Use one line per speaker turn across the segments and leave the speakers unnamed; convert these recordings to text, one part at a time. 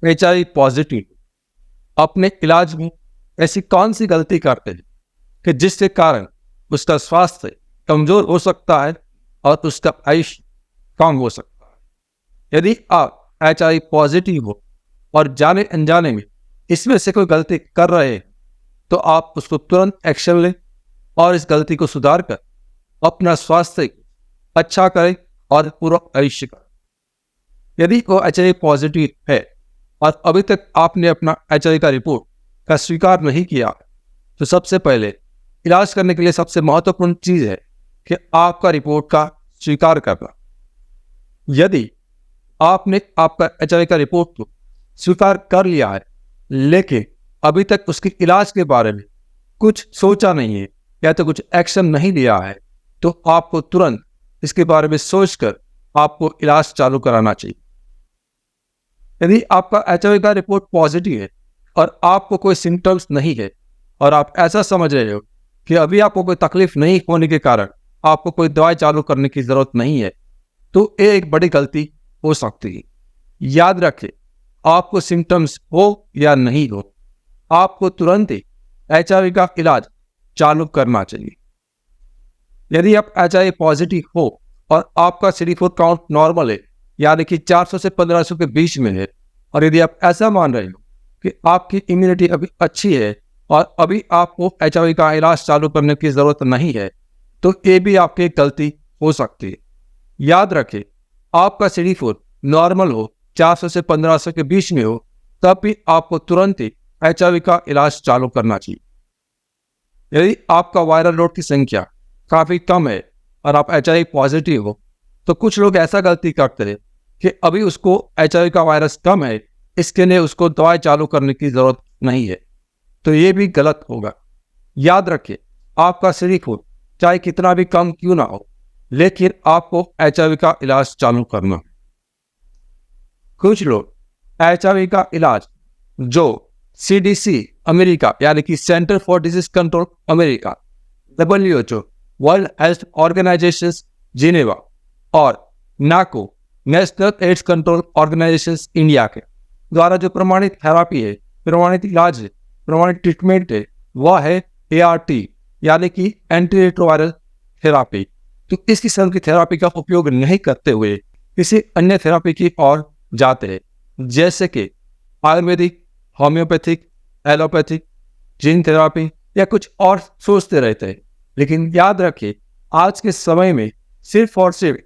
HIV positive अपने इलाज में ऐसी कौन सी गलती करते हैं कि जिसके कारण उसका स्वास्थ्य कमजोर हो सकता है और उसका आयुष्य कम हो सकता है। यदि आप HIV पॉजिटिव हो और जाने अनजाने में इसमें से कोई गलती कर रहे हैं तो आप उसको तुरंत एक्शन लें और इस गलती को सुधार कर अपना स्वास्थ्य अच्छा करें और पूरा आयुष्य करें। यदि वो HIV पॉजिटिव है और अभी तक आपने अपना HIV का रिपोर्ट का स्वीकार नहीं किया तो सबसे पहले इलाज करने के लिए सबसे महत्वपूर्ण चीज है कि आपका रिपोर्ट का स्वीकार करना। यदि आपने आपका HIV का रिपोर्ट को स्वीकार कर लिया है लेकिन अभी तक उसके इलाज के बारे में कुछ सोचा नहीं है या तो कुछ एक्शन नहीं लिया है तो आपको तुरंत इसके बारे में सोचकर आपको इलाज चालू कराना चाहिए। यदि आपका HIV का रिपोर्ट पॉजिटिव है और आपको कोई सिम्टम्स नहीं है और आप ऐसा समझ रहे हो कि अभी आपको कोई तकलीफ नहीं होने के कारण आपको कोई दवाई चालू करने की जरूरत नहीं है तो ये एक बड़ी गलती हो सकती है। याद रखें, आपको सिम्टम्स हो या नहीं हो आपको तुरंत ही HIV का इलाज चालू करना चाहिए। यदि आप HIV पॉजिटिव हो और आपका CD4 काउंट नॉर्मल है यानी कि 400 से 1500 के बीच में है और यदि आप ऐसा मान रहे हो कि आपकी इम्यूनिटी अभी अच्छी है और अभी आपको HIV का इलाज चालू करने की जरूरत नहीं है तो ये भी आपकी एक गलती हो सकती है। याद रखें, आपका CD4 नॉर्मल हो 400 से 1500 के बीच में हो तब भी आपको तुरंत ही HIV का इलाज चालू करना चाहिए। यदि आपका वायरल लोड की संख्या काफी कम है और आप HIV पॉजिटिव हो तो कुछ लोग ऐसा गलती करते हैं कि अभी उसको HIV का वायरस कम है इसके लिए उसको दवाई चालू करने की जरूरत नहीं है तो ये भी गलत होगा। याद रखिए, आपका CD4 चाहे कितना भी कम क्यों ना हो लेकिन आपको HIV का इलाज चालू करना है। कुछ लोग HIV का इलाज जो CDC अमेरिका यानी कि centre for disease control America, WHO world health organisation Geneva और NACO national AIDS control organisation India के द्वारा जो प्रमाणित थेरापी है, प्रमाणित इलाज है, प्रमाणित ट्रीटमेंट है वह है ART यानी कि एंटी रेट्रोवायरल थेरापी। तो इस किस्म की थेरापी का उपयोग नहीं करते हुए किसी अन्य थेरापी की ओर जाते हैं जैसे कि Ayurvedic, homeopathic, allopathic, gene therapy या कुछ और सोचते रहते हैं। लेकिन याद रखिए, आज के समय में सिर्फ और सिर्फ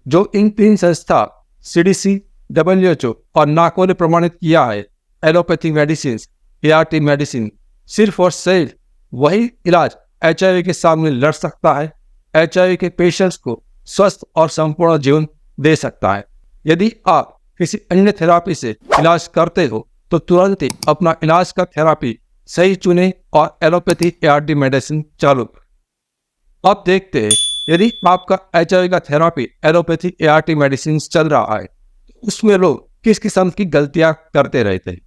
जो इन तीन संस्था CDC, WHO और नाको ने प्रमाणित किया है एलोपैथिक मेडिसिन, ART मेडिसिन, सिर्फ और सिर्फ वही इलाज HIV के सामने लड़ सकता है, HIV के पेशेंट्स को स्वस्थ और संपूर्ण जीवन दे सकता है। यदि आप किसी अन्य थेरापी से इलाज करते हो तो तुरंत ही अपना इलाज का थेरापी सही चुने और एलोपैथी ART मेडिसिन चालू करें। अब देखते हैं, यदि आपका HIV का थेरापी एलोपैथी ART मेडिसिन चल रहा है तो उसमें लोग किस किस्म की गलतियां करते रहते हैं।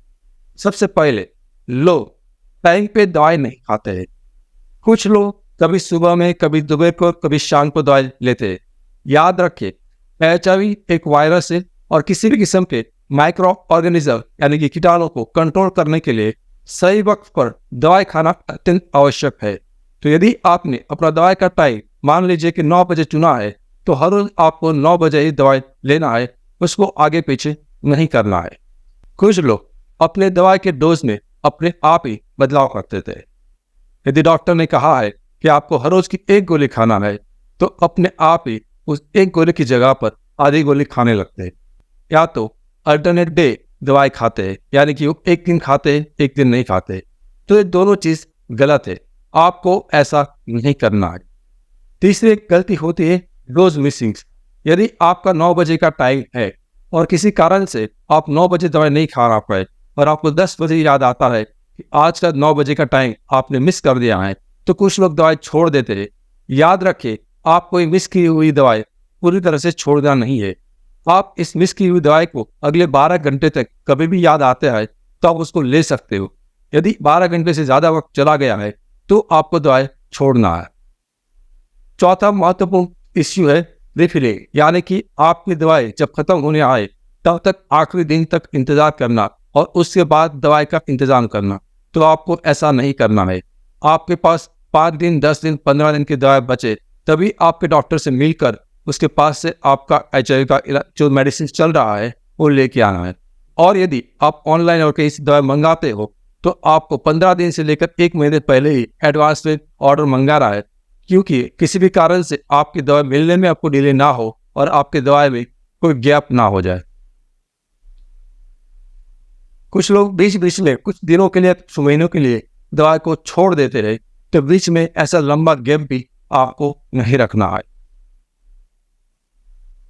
सबसे पहले, लोग टाइम पे दवाई नहीं खाते हैं। कुछ लोग कभी सुबह में, कभी दोपहर को, कभी शाम को दवाई लेते हैं। याद रखिए, HIV एक वायरस है और किसी भी किस्म के माइक्रो ऑर्गेनिज्म यानी कि कीटाणु को कंट्रोल करने के लिए सही वक्त पर दवाई खाना अत्यंत आवश्यक है। तो यदि आपने अपना दवाई का टाइम मान लीजिए कि 9 बजे चुना है तो हर रोज आपको 9 बजे ही दवाई लेना है, उसको आगे पीछे नहीं करना है। कुछ लोग अपने दवाई के डोज में अपने आप ही बदलाव करते थे। यदि डॉक्टर ने कहा है कि आपको हर रोज की 1 गोली खाना है तो अपने आप ही उस 1 गोली की जगह पर आधी गोली खाने लगते हैं, या तो अल्टरनेट डे दवाई खाते हैं यानी कि वो एक दिन खाते हैं, एक दिन नहीं खाते। तो ये दोनों चीज गलत है, आपको ऐसा नहीं करना है। तीसरी गलती होती है डोज मिसिंग। यदि आपका 9 बजे का टाइम है और किसी कारण से आप 9 बजे दवाई नहीं खा पाए और आपको 10 बजे याद आता है कि आज का 9 बजे का टाइम आपने मिस कर दिया है तो कुछ लोग दवाई छोड़ देते हैं। याद रखिए, आप कोई मिस की हुई दवाई पूरी तरह से छोड़ना नहीं है। आप इस मिस की हुई दवाई को अगले 12 घंटे तक कभी भी याद आता है तो आप उसको ले सकते हो। यदि 12 घंटे से ज्यादा वक्त चला गया है तो आपको दवाई छोड़ना है। चौथा महत्वपूर्ण इश्यू है रिफिलिंग, यानी कि आपकी दवाई जब खत्म होने आए तब तक आखिरी दिन तक इंतजार करना और उसके बाद दवाई का इंतजाम करना। तो आपको ऐसा नहीं करना है। आपके पास 5 दिन, 10 दिन, 15 दिन की दवाई बचे, तभी आपके डॉक्टर से मिलकर उसके पास से आपका HIV का जो मेडिसिन चल रहा है वो लेके आना है। और यदि आप ऑनलाइन और कहीं से दवाई मंगाते हो तो आपको 15 दिन से लेकर 1 महीने पहले ही एडवांस में ऑर्डर मंगा रहा है, क्योंकि किसी भी कारण से आपकी दवा मिलने में आपको डिले ना हो और आपकी दवाई में कोई गैप ना हो जाए। कुछ लोग बीच बीच में कुछ दिनों के लिए, कुछ महीनों के लिए दवाई को छोड़ देते रहे, तो बीच में ऐसा लंबा गैप भी आपको नहीं रखना है।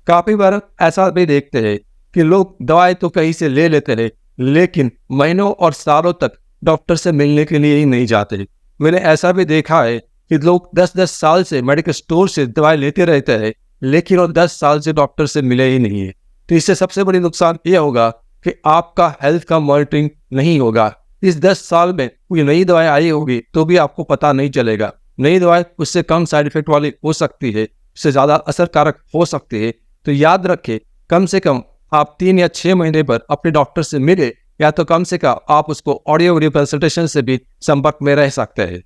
काफी बार ऐसा भी देखते हैं कि लोग दवाई तो कहीं से ले लेते रहे, लेकिन महीनों और सालों तक डॉक्टर से मिलने के लिए ही नहीं जाते। मैंने ऐसा भी देखा है कि लोग 10-10 साल से मेडिकल स्टोर से दवाई लेते रहते हैं, लेकिन वो 10 साल से डॉक्टर से मिले ही नहीं है। तो इससे सबसे बड़ी नुकसान ये होगा कि आपका हेल्थ का मॉनिटरिंग नहीं होगा। इस 10 साल में कोई नई दवाई आई होगी तो भी आपको पता नहीं चलेगा। नई दवाई उससे कम साइड इफेक्ट वाली हो सकती है, उससे ज़्यादा असरकारक हो सकती है। तो याद रखें, कम से कम आप 3 या 6 महीने पर अपने डॉक्टर से मिले, या तो कम से कम आप उसको ऑडियो वीडियो कंसल्टेशन से भी संपर्क में रह सकते हैं।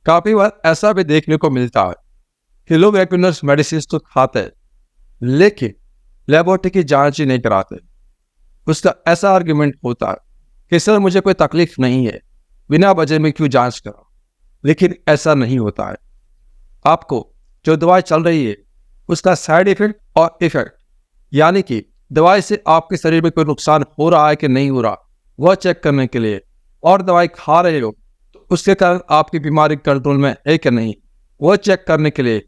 काफी बार ऐसा भी देखने को मिलता है कि लोग रेगुलर मेडिसिन तो खाते हैं, लेकिन लेबोरेटरी की जांच ही नहीं कराते। उसका ऐसा आर्ग्यूमेंट होता है कि सर मुझे कोई तकलीफ नहीं है, बिना वजह में क्यों जांच करो। लेकिन ऐसा नहीं होता है। आपको जो दवाई चल रही है उसका साइड इफेक्ट और इफेक्ट, यानी कि दवाई से आपके शरीर में कोई नुकसान हो रहा है कि नहीं हो रहा, वह चेक करने के लिए, और दवाई खा रहे हो तो उसके कारण आपकी बीमारी कंट्रोल में है कि नहीं, वह चेक करने के लिए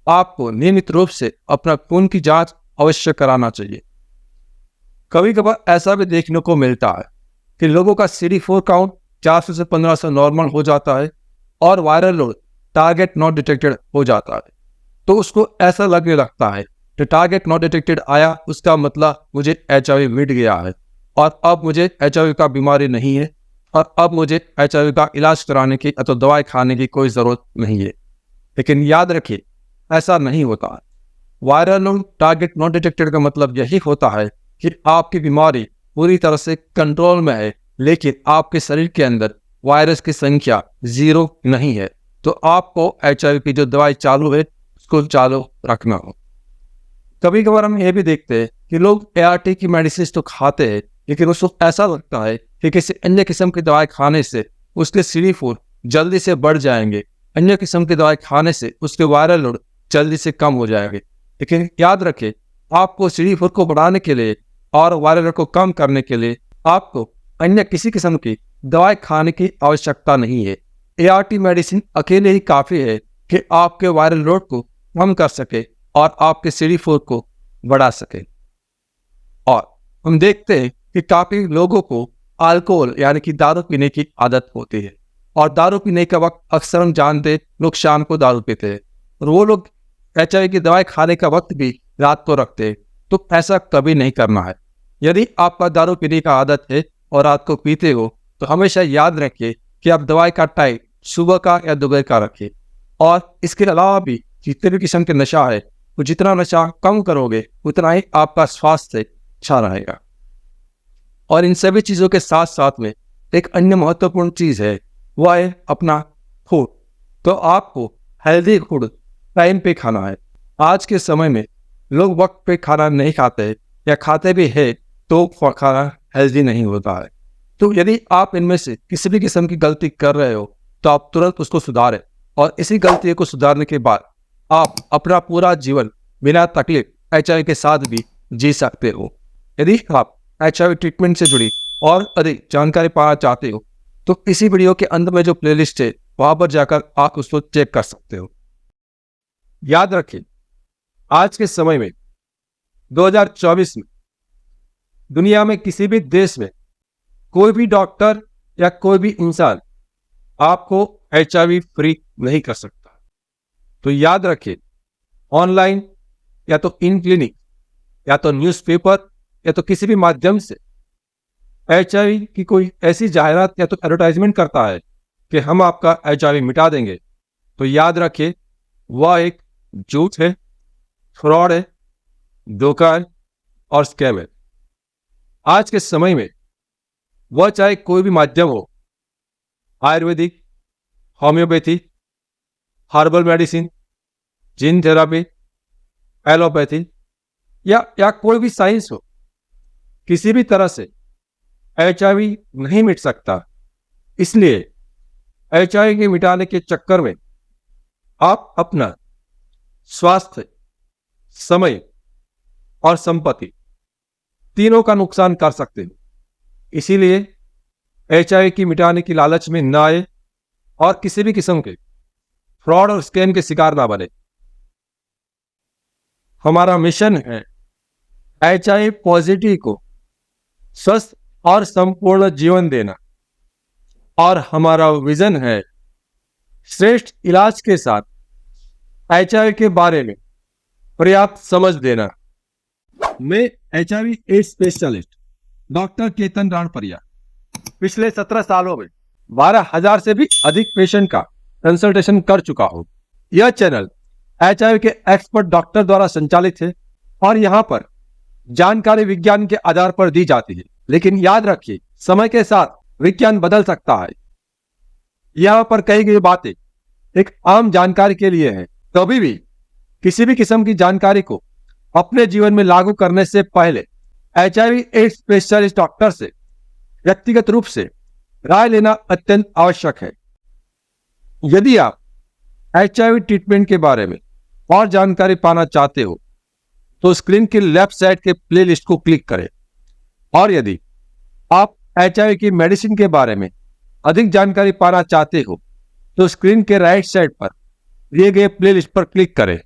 आपको नियमित रूप से अपना खून की जांच अवश्य कराना चाहिए। कभी कभार ऐसा भी देखने को मिलता है कि लोगों का CD4 काउंट 400 से 1500 नॉर्मल हो जाता है और viral load target not detected हो जाता है। तो उसको ऐसा लगने लगता है कि टारगेट नॉट डिटेक्टेड आया, उसका मतलब मुझे HIV मिट गया है और अब मुझे HIV का बीमारी नहीं है और अब मुझे HIV का इलाज कराने की अथवा दवाई खाने की कोई ज़रूरत नहीं है। लेकिन याद रखिए, ऐसा नहीं होता है। Viral load target not detected का मतलब यही होता है कि आपकी बीमारी पूरी तरह से कंट्रोल में है, लेकिन आपके शरीर के अंदर वायरस की संख्या 0 नहीं है। तो आपको HIV की जो दवाई चालू है उसको चालू रखना हो। कभी कभार हम ये भी देखते हैं कि लोग ART की मेडिसिन तो खाते हैं, लेकिन उसको ऐसा लगता है कि किसी अन्य किस्म की दवाई खाने से उसके CD4 जल्दी से बढ़ जाएंगे, अन्य किस्म की दवाई खाने से उसके वायरल लोड जल्दी से कम हो जाएंगे। लेकिन याद रखें, आपको CD4 को बढ़ाने के लिए और वायरल लोड को कम करने के लिए आपको अन्य किसी किस्म की दवाई खाने की आवश्यकता नहीं है। ART मेडिसिन अकेले ही काफ़ी है कि आपके वायरल लोड को कम कर सके और आपके CD4 को बढ़ा सके। और हम देखते हैं कि काफ़ी लोगों को अल्कोहल यानी कि दारू पीने की आदत होती है, और दारू पीने के वक्त अक्सर हम जानते लोग शाम को दारू पीते हैं, और वो लोग HIV की दवाई खाने का वक्त भी रात को रखते हैं। तो ऐसा कभी नहीं करना है। यदि आपका दारू पीने का आदत है और रात को पीते हो तो हमेशा याद रखिए कि आप दवाई का टाइम सुबह का या दोपहर का रखिए। और इसके अलावा भी जितने भी किस्म के नशा है, तो जितना नशा कम करोगे उतना ही आपका स्वास्थ्य अच्छा रहेगा। और इन सभी चीज़ों के साथ साथ में एक अन्य महत्वपूर्ण चीज़ है, वह है अपना फूड। तो आपको हेल्दी फूड टाइम पे खाना है। आज के समय में लोग वक्त पे खाना नहीं खाते, या खाते भी है तो खाना हेल्दी नहीं होता है। तो यदि आप इनमें से किसी भी किस्म की गलती कर रहे हो तो आप तुरंत उसको सुधारें, और इसी गलती को सुधारने के बाद आप अपना पूरा जीवन बिना तकलीफ HIV के साथ भी जी सकते हो। यदि आप HIV ट्रीटमेंट से जुड़ी और अधिक जानकारी पाना चाहते हो तो इसी वीडियो के अंत में जो प्लेलिस्ट है वहां पर जाकर आप उसको चेक कर सकते हो। याद रखें, आज के समय में 2024 में दुनिया में किसी भी देश में कोई भी डॉक्टर या कोई भी इंसान आपको HIV फ्री नहीं कर सकता। तो याद रखें, ऑनलाइन या तो इन क्लिनिक या तो न्यूज़पेपर या तो किसी भी माध्यम से HIV की कोई ऐसी जाहिरात या तो एडवर्टाइजमेंट करता है कि हम आपका HIV मिटा देंगे, तो याद रखिए वह एक झूठ है, फ्रॉड है, धोखा है और स्कैम है। आज के समय में वह चाहे कोई भी माध्यम हो, Ayurvedic, homeopathy, herbal medicine, gene therapy, allopathy या कोई भी साइंस हो, किसी भी तरह से एचआईवी नहीं मिट सकता। इसलिए एचआईवी के मिटाने के चक्कर में आप अपना स्वास्थ्य, समय और संपत्ति तीनों का नुकसान कर सकते हो। इसीलिए एचआईवी की मिटाने की लालच में ना आए और किसी भी किस्म के फ्रॉड और स्कैम के शिकार ना बने। हमारा मिशन है एचआईवी पॉजिटिव को स्वस्थ और संपूर्ण जीवन देना, और हमारा विजन है श्रेष्ठ इलाज के साथ एचआईवी के बारे में पर्याप्त समझ देना। मैं HIV AIDS specialist doctor Ketan Ranpariya पिछले 17 सालों में 12,000 से भी अधिक पेशेंट का कंसल्टेशन कर चुका हूं। यह चैनल एचआईवी के एक्सपर्ट डॉक्टर द्वारा संचालित है और यहां पर जानकारी विज्ञान के आधार पर दी जाती है। लेकिन याद रखिए, समय के साथ विज्ञान बदल सकता है। यहां पर कही गई बातें एक आम जानकारी के लिए है। कभी भी किसी भी किस्म की जानकारी को अपने जीवन में लागू करने से पहले एचआईवी एड्स स्पेशलिस्ट डॉक्टर से व्यक्तिगत रूप से राय लेना अत्यंत आवश्यक है। यदि आप एचआईवी ट्रीटमेंट के बारे में और जानकारी पाना चाहते हो तो स्क्रीन के लेफ्ट साइड के प्लेलिस्ट को क्लिक करें, और यदि आप एचआईवी की मेडिसिन के बारे में अधिक जानकारी पाना चाहते हो तो स्क्रीन के राइट साइड पर दिए गए प्लेलिस्ट पर क्लिक करें।